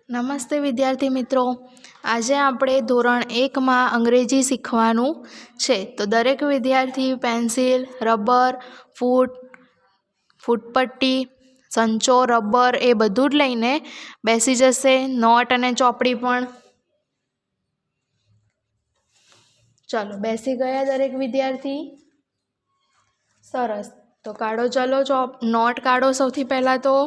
નમસ્તે વિદ્યાર્થી મિત્રો, આજે આપણે ધોરણ 1માં અંગ્રેજી શીખવાનું છે. તો દરેક વિદ્યાર્થી પેન્સિલ, રબર, ફૂટપટ્ટી, સંચો, રબર એ બધું જ લઈને બેસી જશે. નોટ અને ચોપડી પણ. ચાલો, બેસી ગયા દરેક વિદ્યાર્થી? સરસ. તો કાઢો, ચલો નોટ કાઢો. સૌથી પહેલાં તો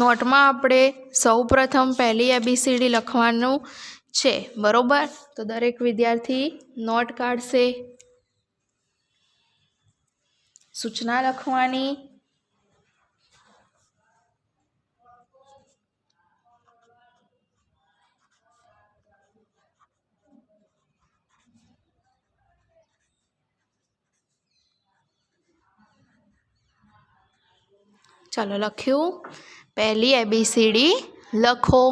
નોટમાં આપણે સૌપ્રથમ પહેલી ABCD લખવાનું છે, બરોબર? તો દરેક વિદ્યાર્થી નોટ કાઢશે. સૂચના લખવાની. ચાલો, લખ્યું. પહેલી ABCD લખો.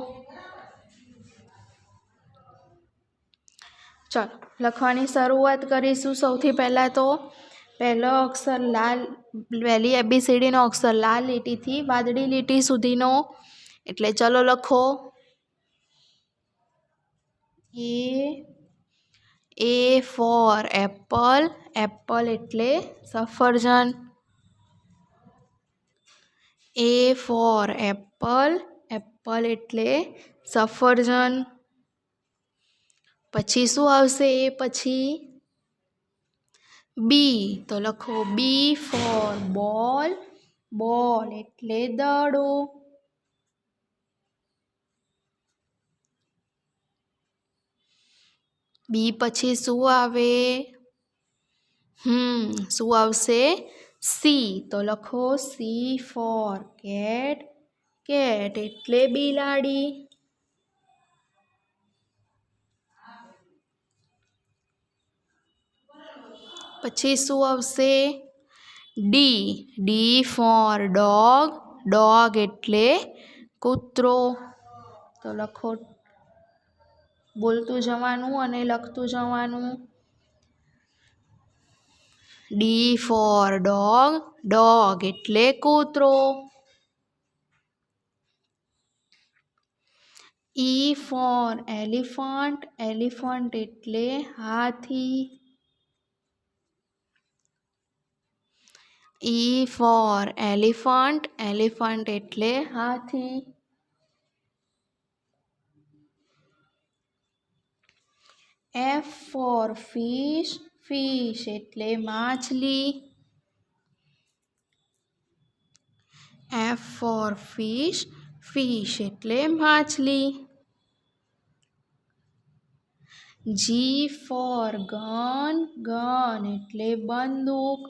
ચાલો, લખવાની શરૂઆત કરીશું. સૌથી પહેલાં તો પહેલો અક્ષર લાલ, પહેલી ABCDનો અક્ષર લાલ લીટીથી વાદળી લીટી સુધીનો, એટલે ચલો લખો. A for apple, એપલ એટલે સફરજન. A for apple, એપલ એટલે સફરજન. પછી શું આવશે? એ પછી બી, તો લખો B for ball, બોલ એટલે દડો. બી પછી શું આવે? શું આવશે? સી, તો લખો C for cat, કેટ એટલે બિલાડી. પછી શું આવશે? ડી ફોર ડોગ, ડોગ એટલે કૂતરો. તો લખો, બોલતું જવાનું અને લખતું જવાનું. ડી ફોર ડોગ, ડોગ એટલે કૂતરો. ઈ ફોર એલિફન્ટ, એલિફન્ટ એટલે હાથી. ઈ ફોર એલિફન્ટ, એલિફન્ટ એટલે હાથી. એફ ફોર ફિશ, ફિશ એટલે માછલી. એફ ફોર ફિશ, ફિશ એટલે માછલી. જી ફોર ગન, ગન એટલે બંદૂક.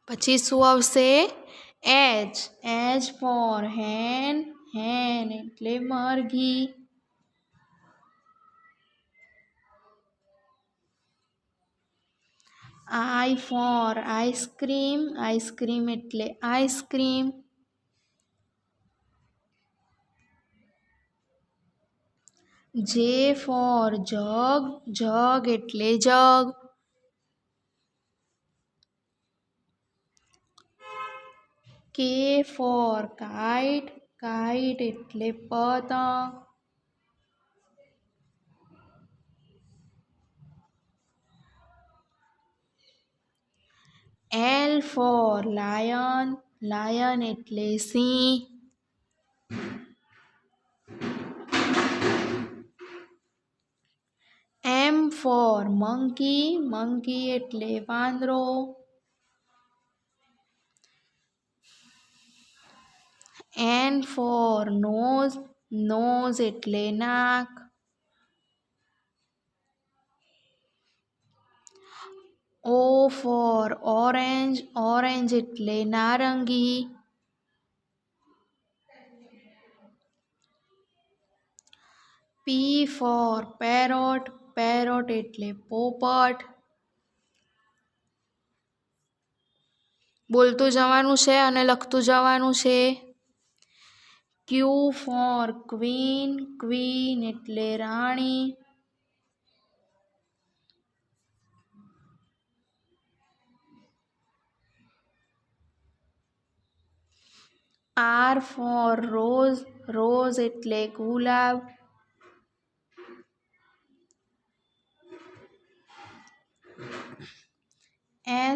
પછી શું આવશે? એચ ફોર હેન, હેન એટલે મરઘી. આઈ ફોર આઈસ્ક્રીમ, આઈસ્ક્રીમ એટલે આઈસ્ક્રીમ. જે ફોર જગ, જગ એટલે જગ. કે ફોર કાઇટ, કાઇટ એટલે પતંગ. એલ ફોર લાયન, લાયન એટલે સિંહ. એમ ફોર મંકી, મંકી એટલે વાંદરો. એન ફોર નોઝ, નોઝ એટલે નાક. ઓ ફોર ઓરેન્જ, ઓરેન્જ એટલે નારંગી. પી ફોર પેરોટ, પેરોટ એટલે પોપટ. બોલતું જવાનું છે અને લખતું જવાનું છે. ક્યુ ફોર ક્વીન, ક્વીન એટલે રાણી. R for rose, rose એટલે ગુલાબ.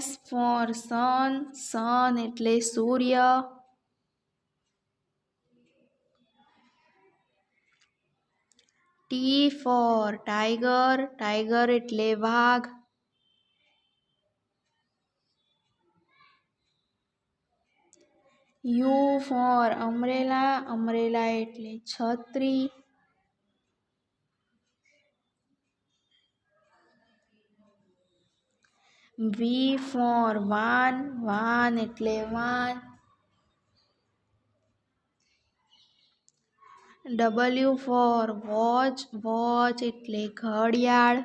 S for sun, sun એટલે સૂર્ય. T for tiger, tiger એટલે વાઘ. U for umbrella, umbrella એટલે છત્રી. V for van, van એટલે van. W for watch, watch એટલે ઘડિયાળ.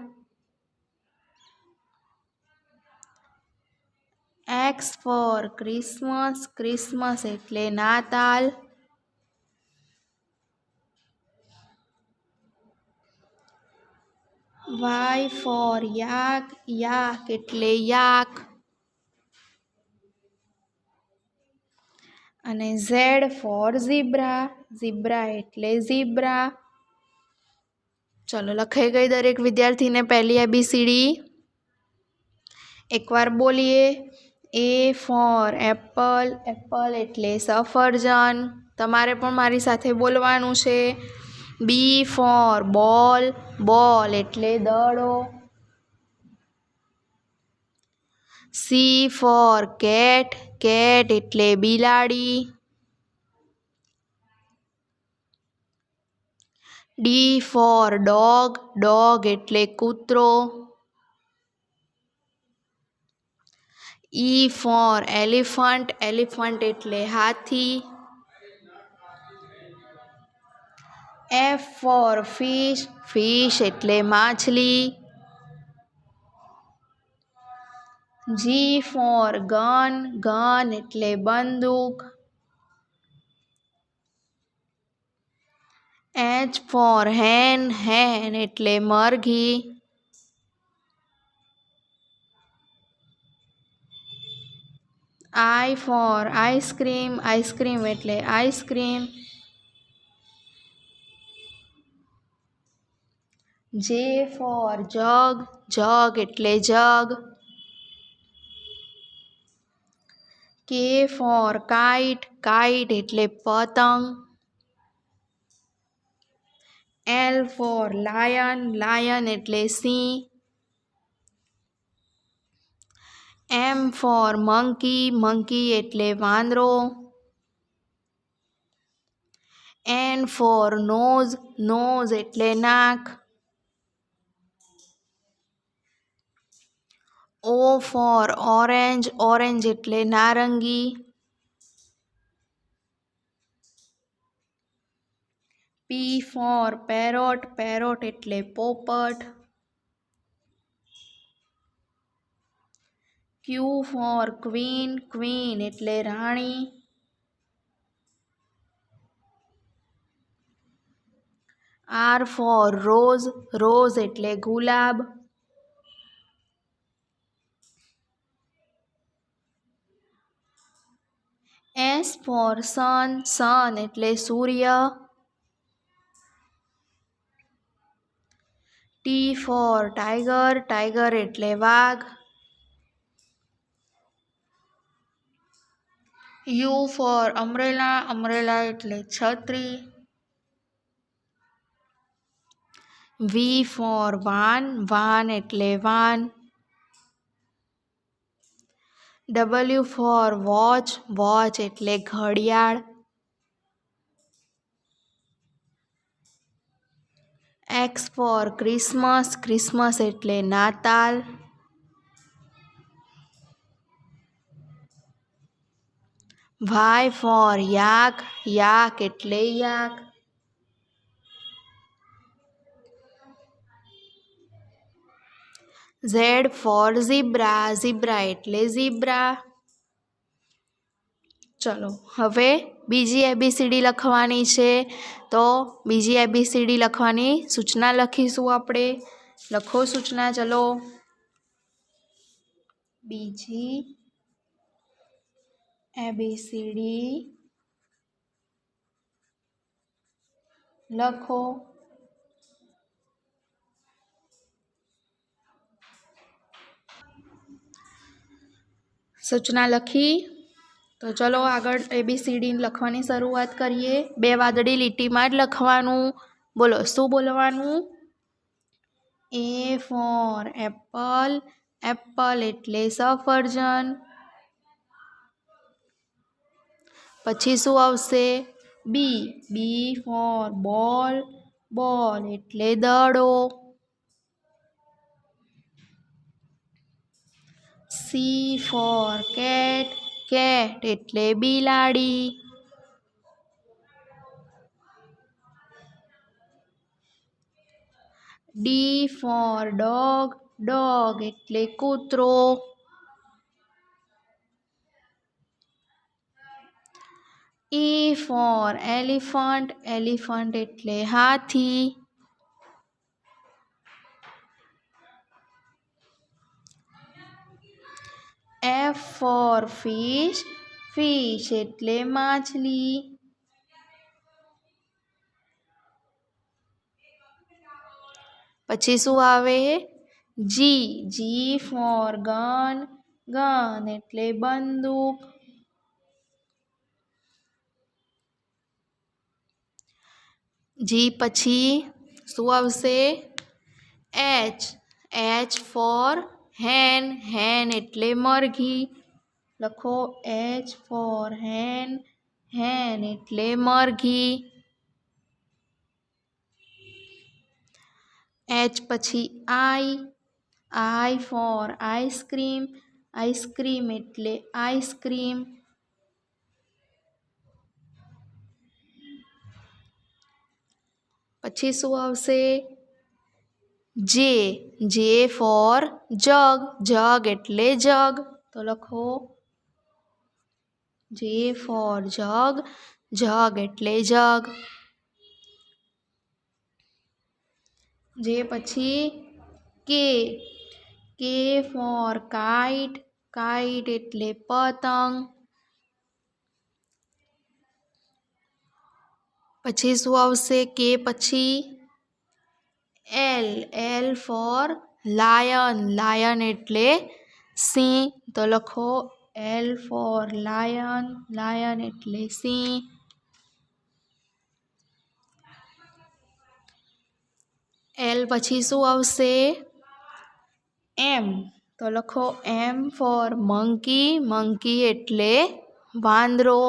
X for Christmas, Christmas એટલે નાતાલ. Y for yak, yak એટલે યાક. અને Z for zebra, zebra એટલે ઝીબ્રા. ચલો લખાઈ ગઈ દરેક વિદ્યાર્થીને પહેલી ABCD. એકવાર બોલીએ. A for apple, apple એટલે સફરજન. તમારે પણ મારી સાથે બોલવાનું છે. B for ball, ball એટલે દડો. C for cat, cat એટલે બિલાડી. D for dog, dog એટલે કૂતરો. E for elephant, elephant એટલે હાથી. F for fish, fish એટલે માછલી. G for gun, gun એટલે બંદૂક. H for hen, hen એટલે મરઘી. I for ice cream, ice cream એટલે ice cream. J for jug, jug એટલે જગ. K for kite, kite એટલે પતંગ. L for lion, lion એટલે સિંહ. M for monkey, monkey એટલે વાંદરો. N for nose, nose એટલે નાક. O for orange, orange એટલે નારંગી. P for parrot, parrot એટલે પોપટ. Q for queen, queen એટલે રાણી. R for rose, rose એટલે ગુલાબ. S for sun, sun એટલે સૂર્ય. T for tiger, tiger એટલે વાઘ. U for umbrella, umbrella એટલે છત્રી. V for van, van એટલે van. W for watch, watch એટલે ઘડિયાળ. X for Christmas, Christmas એટલે નાતાલ. Y for yak, yak એટલે yak. Z for zebra, zebra એટલે ઝીબ્રા. ચલો હવે બીજી ABCD લખવાની છે. તો બીજી ABCD લખવાની સૂચના લખીશું આપણે. લખો સૂચના. ચલો બીજી ABCD લખો. સૂચના લખી તો ચલો આગળ ABCD લખવાની શરૂઆત કરીએ. બે વાદળી લીટીમાં જ લખવાનું. બોલો શું બોલવાનું? A for apple, એપલ એટલે સફરજન. પછી શું આવશે? બી ફોર બોલ, બોલ એટલે દડો. સી ફોર કેટ, કેટ એટલે બિલાડી. ડી ફોર ડોગ, ડોગ એટલે કૂતરો. ઈ ફોર એલિફન્ટ, એલિફન્ટ એટલે હાથી. એફ ફોર ફિશ, ફિશ એટલે માછલી. પછી શું આવે? જી ફોર ગન, ગન એટલે બંદૂક. જી પછી શું આવશે? એચ ફોર હેન, હેન એટલે મરઘી. લખો એચ ફોર હેન, હેન એટલે મરઘી. એચ પછી આઈ ફોર આઈસ્ક્રીમ, આઈસ્ક્રીમ એટલે આઈસ્ક્રીમ. પછી શું આવશે? જે ફોર જગ, જગ એટલે જગ. તો લખો જે ફોર જગ, જગ એટલે જગ. જે પછી કે ફોર કાઇટ, કાઇટ એટલે પતંગ. પછી શું આવશે? કે પછી એલ ફોર લાયન, લાયન એટલે સિંહ. તો લખો એલ ફોર લાયન, લાયન એટલે સિંહ. એલ પછી શું આવશે? એમ. તો લખો એમ ફોર મંકી, મંકી એટલે વાંદરો.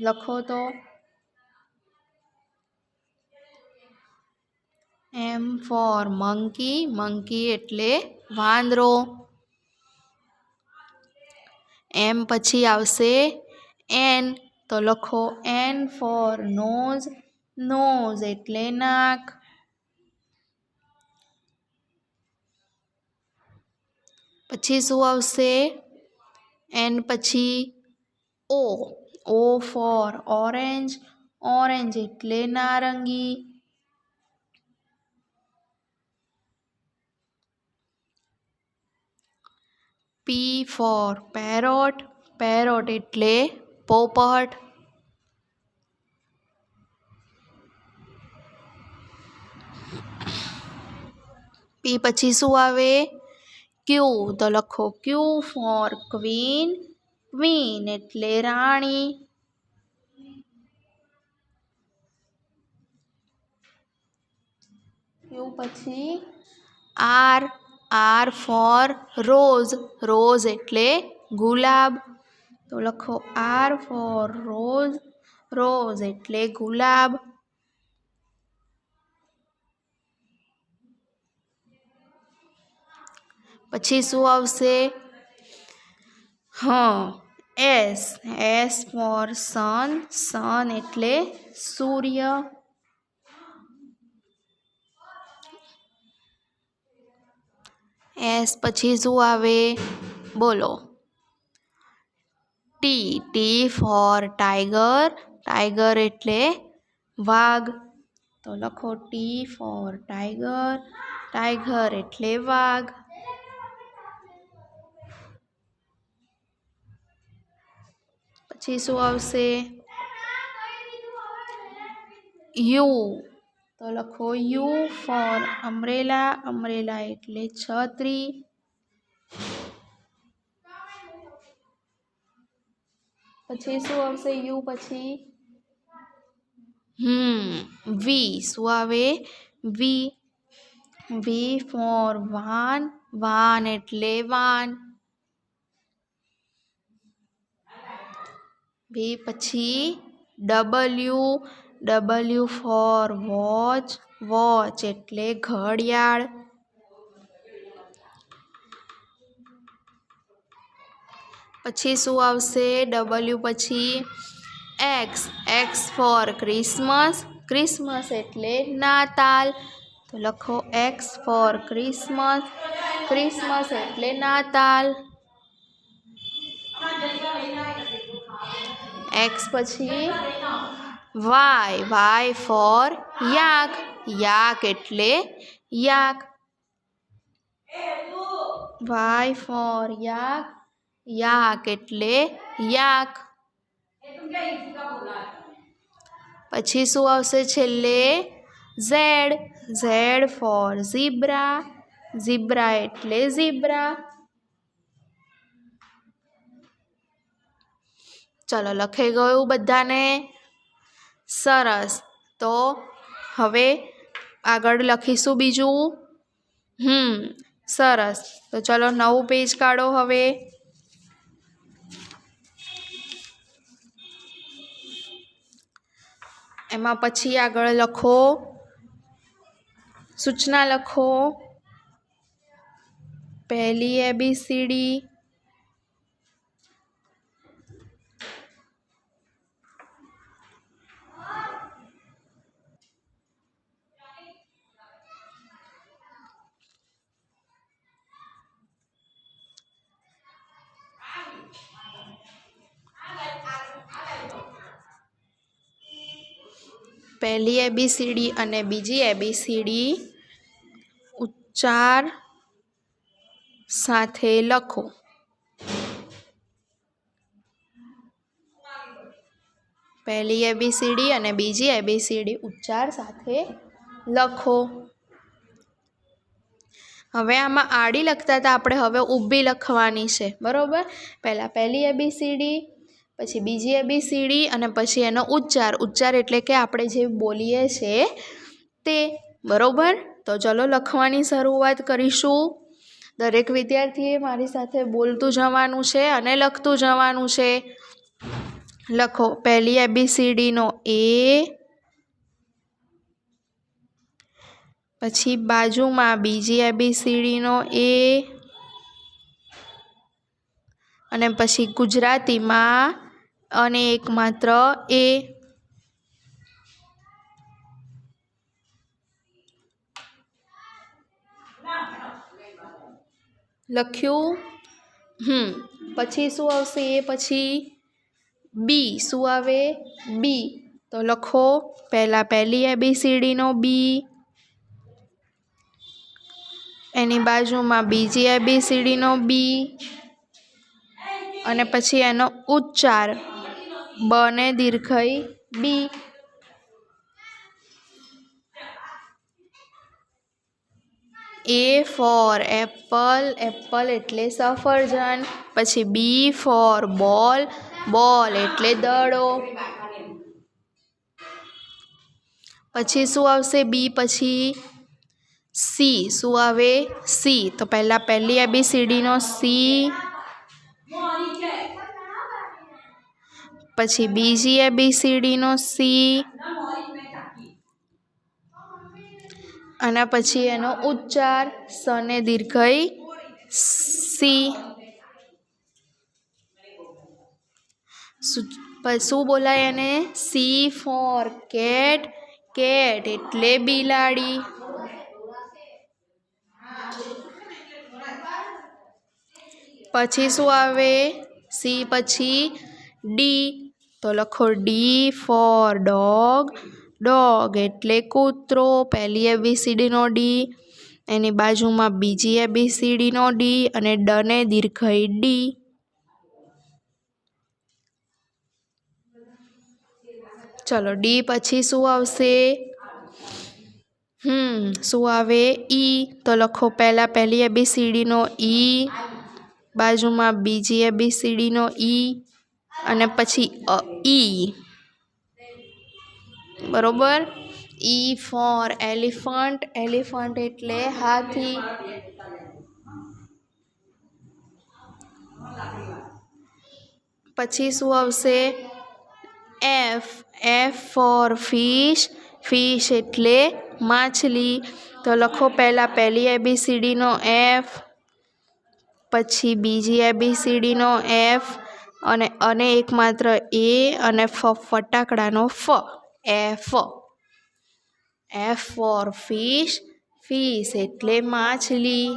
લખો તો એમ ફોર મંકી, મંકી એટલે વાંદરો. એમ પછી આવશે એન. તો લખો એન ફોર નોઝ, નોઝ એટલે નાક. પછી શું આવશે? એન પછી ઓ ફોર ઓરેન્જ, ઓરેન્જ એટલે નારંગી. પી ફોર પેરોટ, પેરોટ એટલે પોપટ. પી પછી શું આવે? ક્યુ. તો લખો ક્યુ ફોર ક્વીન, ક્વીન એટલે રાણી. ક્યુ પછી આર ફોર રોઝ, રોઝ એટલે ગુલાબ. તો લખો આર ફોર રોઝ, રોઝ એટલે ગુલાબ. પછી શું આવશે? એસ ફોર સન, સન એટલે સૂર્ય. એસ પછી શું આવે? બોલો. ટી ફોર ટાઈગર, ટાઈગર એટલે વાઘ. તો લખો ટી ફોર ટાઈગર, ટાઈગર એટલે વાઘ. પછી શું આવશે? યુ તો લખો યુ ફોર અમરેલા, અમરેલા એટલે છત્રી. પછી શું આવશે યુ પછી? વી. શું આવે? V. V for van, van એટલે વાન. વી પછી W, W for watch, watch એટલે ઘડિયાળ. પછી શું આવશે ડબલ્યુ પછી? X, X for Christmas, Christmas એટલે નાતાલ. તો લખો એક્સ ફોર ક્રિસમસ, ક્રિસમસ એટલે નાતાલ. એક્સ પછી Y, Y for yak, yak એટલે yak. Y for yak, yak એટલે યાક. પછી શું આવશે છેલ્લે? Z, Z for zebra, zebra એટલે ઝીબ્રા. ચલો લખાઈ ગયું બધાને? સરસ. તો હવે આગળ લખીશું બીજું. સરસ. તો ચલો નવું પેજ કાઢો હવે. એમાં પછી આગળ લખો સૂચના લખો. પહેલી ABCD, પહેલી ABCD અને બીજી ABCD ઉચ્ચાર સાથે લખો. પહેલી ABCD અને બીજી ABCD ઉચ્ચાર સાથે લખો. હવે આમાં આડી લખતા હતા આપણે, હવે ઊભી લખવાની છે, બરોબર? પહેલાં પહેલી ABCD, પછી બીજી ABCD અને પછી એનો ઉચ્ચાર. ઉચ્ચાર એટલે કે આપણે જે બોલીએ છીએ તે, બરોબર? તો ચલો લખવાની શરૂઆત કરીશું. દરેક વિદ્યાર્થીએ મારી સાથે બોલતું જવાનું છે અને લખતું જવાનું છે. લખો પહેલી ABCDનો A, પછી બાજુમાં બીજી ABCDનો A અને પછી ગુજરાતીમાં અને એકમાત્ર A. લખ્યું? પછી શું આવશે? એ પછી બી. શું આવે? બી. તો લખો પહેલાં પહેલી ABCDનો બી, એની બાજુમાં બીજી ABCDનો બી અને પછી એનો ઉચ્ચાર બને દીર્ઘઈ બી. A ફોર એપલ, એપલ એટલે સફરજન. પછી બી ફોર બોલ, બોલ એટલે દડો. પછી શું આવશે બી પછી? સી. શું આવે? સી. તો પહેલાં પહેલી ABCDનો સી, પછી બીજી ABCDનો સી અને પછી એનો ઉચ્ચાર સને દીર્ઘઈ સી. શું બોલાય એને? સી ફોર કેટ, કેટ એટલે બિલાડી. પછી શું આવે? સી પછી ડી. તો લખો ડી ફોર ડોગ, ડોગ એટલે કૂતરો. પહેલી ABCDનો ડી, એની બાજુમાં બીજી ABCDનો ડી અને ડને દીર્ઘઈ ડી. ચલો ડી પછી શું આવશે? શું આવે? ઈ. તો લખો પહેલાં પહેલી ABCDનો ઈ, બાજુમાં બીજી ABCDનો ઈ અને પછી ઈ. બરોબર. E for elephant. એલિફન્ટ એટલે હાથી. પછી શું આવશે? F. F for fish. Fish એટલે માછલી. તો લખો પહેલાં પહેલી ABCDનો એફ, પછી બીજી ABCDનો એફ અને એકમાત્ર એ અને ફટાકડાનો ફ. F. F for fish. Fish એટલે માછલી.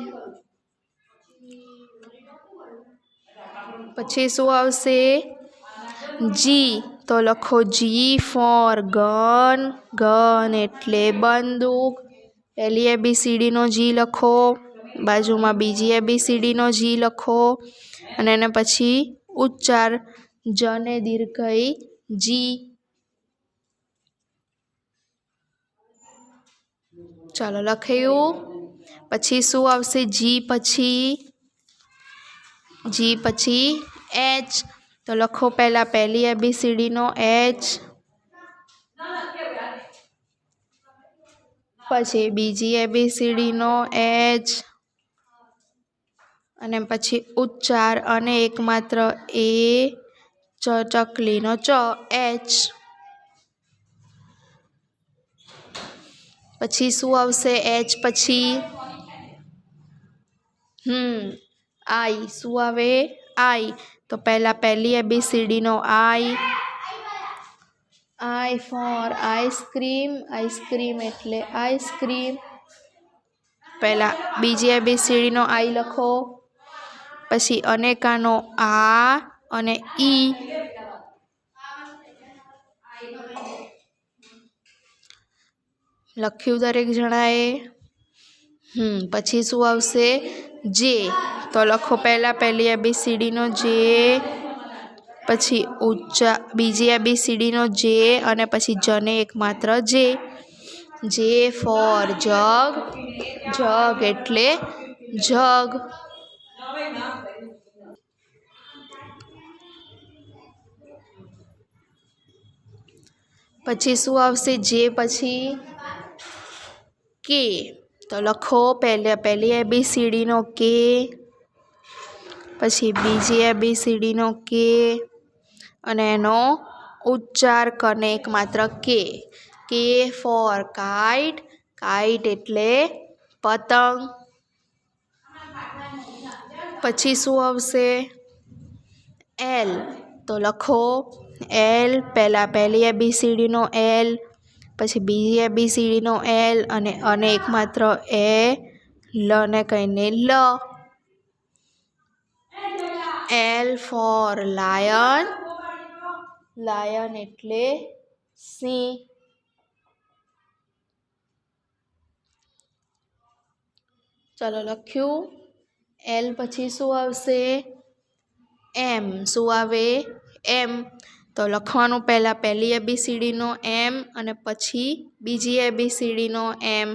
પછી શું આવશે? જી. તો લખો જી ફોર ગન. ગન એટલે બંદૂક. પહેલી ABCDનો જી લખો, બાજુમાં બીજી ABCDનો જી લખો અને એને પછી ઉચ્ચાર જને દીર્ઘઈ જી. ચાલો લખાયું. પછી શું આવશે? જી પછી એચ. તો લખો પહેલાં પહેલી ABCDનો એચ, પછી બીજી ABCDનો એચ અને પછી ઉચ્ચાર અને એકમાત્ર એ ચકલીનો ચ. એચ. પછી શું આવશે? એચ પછી આઈ. શું આવે? આઈ. તો પહેલાં પહેલી ABCDનો આઈ. આઈ ફોર આઈસ્ક્રીમ. આઈસ્ક્રીમ એટલે આઈસ્ક્રીમ. પહેલાં બીજી ABCDનો આઈ લખો, પછી અનેકાનો આ અને ઈ. લખ્યું દરેક જણાએ? પછી શું આવશે? જે. તો લખો પહેલાં પહેલી ABCDનો જે, પછી બીજી ABCDનો જે અને પછી જને એકમાત્ર જે. જે ફોર જગ. જગ એટલે જગ. પછી શું આવશે? જે પછી કે. તો લખો પહેલી ABCDનો કે, પછી બીજી ABCDનો કે અને એનો ઉચ્ચાર કરને એકમાત્ર કે. કે ફોર કાઇટ. કાઇટ એટલે પતંગ. પછી શું આવશે? એલ. તો લખો એલ. પહેલાં પહેલી ABCDનો એલ, પછી બીજી ABCDનો એલ અને એકમાત્ર એ લને કહીને લ. L four lion. લાયન એટલે સિંહ. ચાલો લખ્યું. એલ પછી શું આવશે? એમ. શું આવે? એમ. તો લખવાનું પહેલાં પહેલી ABCDનો એમ અને પછી બીજી ABCDનો એમ.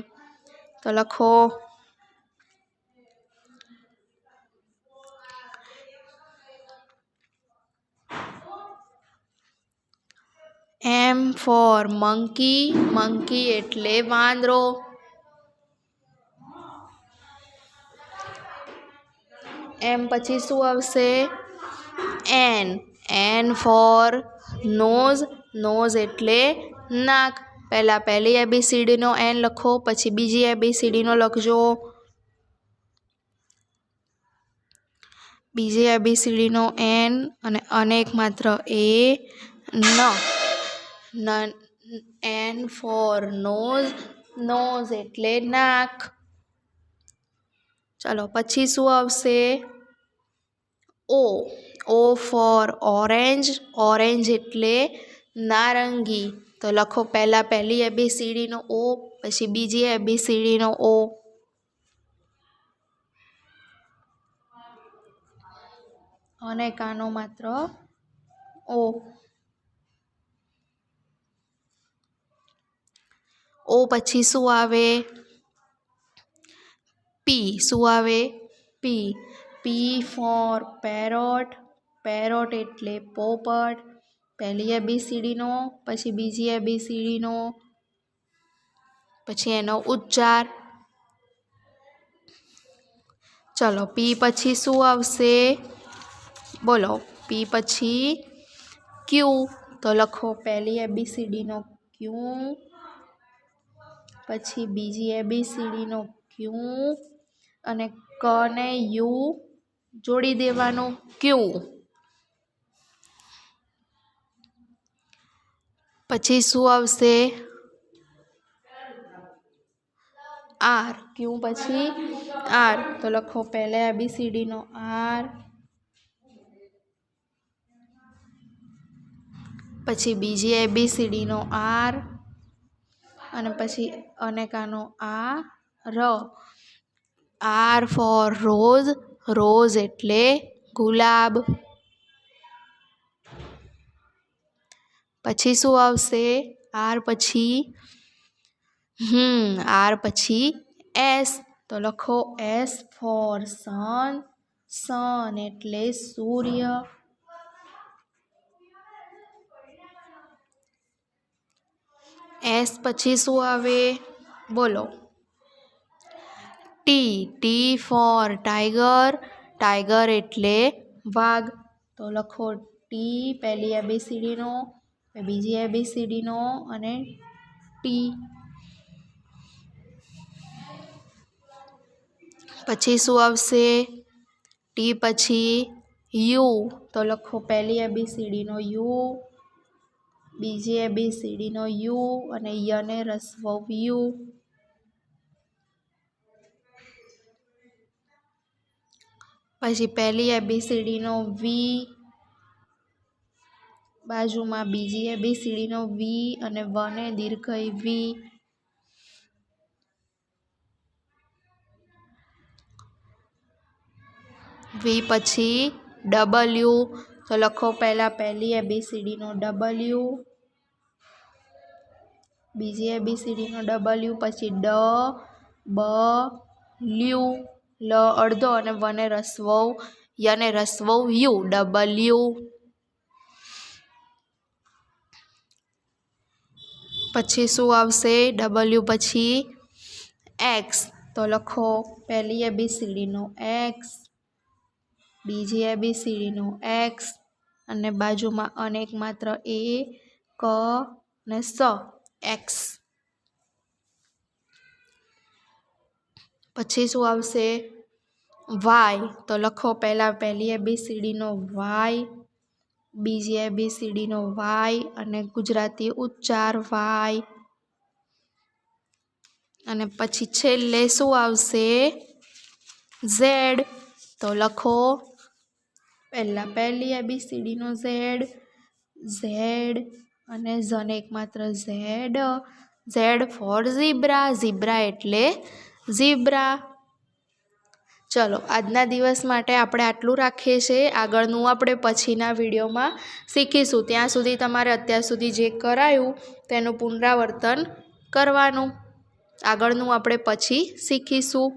તો લખો એમ ફોર મંકી. મંકી એટલે વાંદરો. એમ પછી શું આવશે? N. N for nose. Nose એટલે નાક. પહેલાં પહેલી ABCDનો એન લખો, પછી બીજી ABCDનો લખજો, બીજી ABCDનો એન અને એકમાત્ર એ ન. N for nose. નોઝ એટલે નાક. ચાલો પછી શું આવશે? O. O for orange. Orange એટલે નારંગી. તો લખો પહેલાં પહેલી ABCDનો ઓ, પછી બીજી ABCDનો ઓ. અને કાનો માત્ર ઓ. ઓ પછી શું આવે? પી. શું આવે? પી. P four parrot. પેરોટ એટલે પોપટ. પહેલી ABCDનો, પછી બીજી ABCDનો, પછી એનો ઉચ્ચાર. ચલો પી પછી શું આવશે? બોલો. પી પછી ક્યુ. તો લખો પહેલી ABCDનો ક્યુ, પછી બીજી ABCDનો ક્યુ અને ક ને યુ જોડી દેવાનું ક્યુ. પછી શું આવશે? આર. ક્યુ પછી આર. તો લખો પહેલા ABCDનો આર, પછી બીજી ABCDનો આર અને પછી અનેકાનો આ ર. R four rose. રોઝ એટલે ગુલાબ. પછી શું આવશે? આર પછી આર પછી એસ. તો લખો એસ ફોર સન. સન એટલે સૂર્ય. એસ પછી શું આવે? બોલો. T. T for tiger. Tiger એટલે વાઘ. તો લખો ટી પહેલી ABCDનો, બીજી ABCDનો અને ટી. પછી શું આવશે? ટી પછી યુ. તો લખો પહેલી ABCDનો યુ, બીજી ABCDનો યુ અને યને રસ્વ યુ. પછી પહેલી ABCDનો વી, બાજુમાં બીજી ABCDનો વી અને વને દીર્ઘ વી. વી પછી ડબલ્યુ. તો લખો પહેલી ABCDનો ડબલ્યુ, બીજી ABCDનો ડબલ્યુ, પછી ડ બ લ્યુ. લ અડધો અને વને રસ્વ યને રસ્વ યુ. ડબલ્યુ. પછી શું આવશે? ડબલ્યુ પછી એક્સ. તો લખો પહેલી ABCDનો એક્સ, બીજી ABCDનો એક્સ અને બાજુમાં અનેક માત્ર એ ક ને સ. એક્સ. પછી શું આવશે? વાય. તો લખો પહેલી ABCDનો વાય, બીજી ABCDનો વાય અને ગુજરાતી ઉચ્ચાર વાય અને પછી છેલ્લે શું આવશે? ઝેડ. તો લખો પહેલી ABCDનો ઝેડ, ઝેડ અને ઝને એકમાત્ર Z. Z for zebra. Zebra એટલે ઝીબ્રા. ચલો આજના દિવસ માટે આપણે આટલું રાખીએ છીએ. આગળનું આપણે પછીના વિડીયોમાં શીખીશું. ત્યાં સુધી તમારે અત્યાર સુધી જે કરાયું તેનું પુનરાવર્તન કરવાનું. આગળનું આપણે પછી શીખીશું.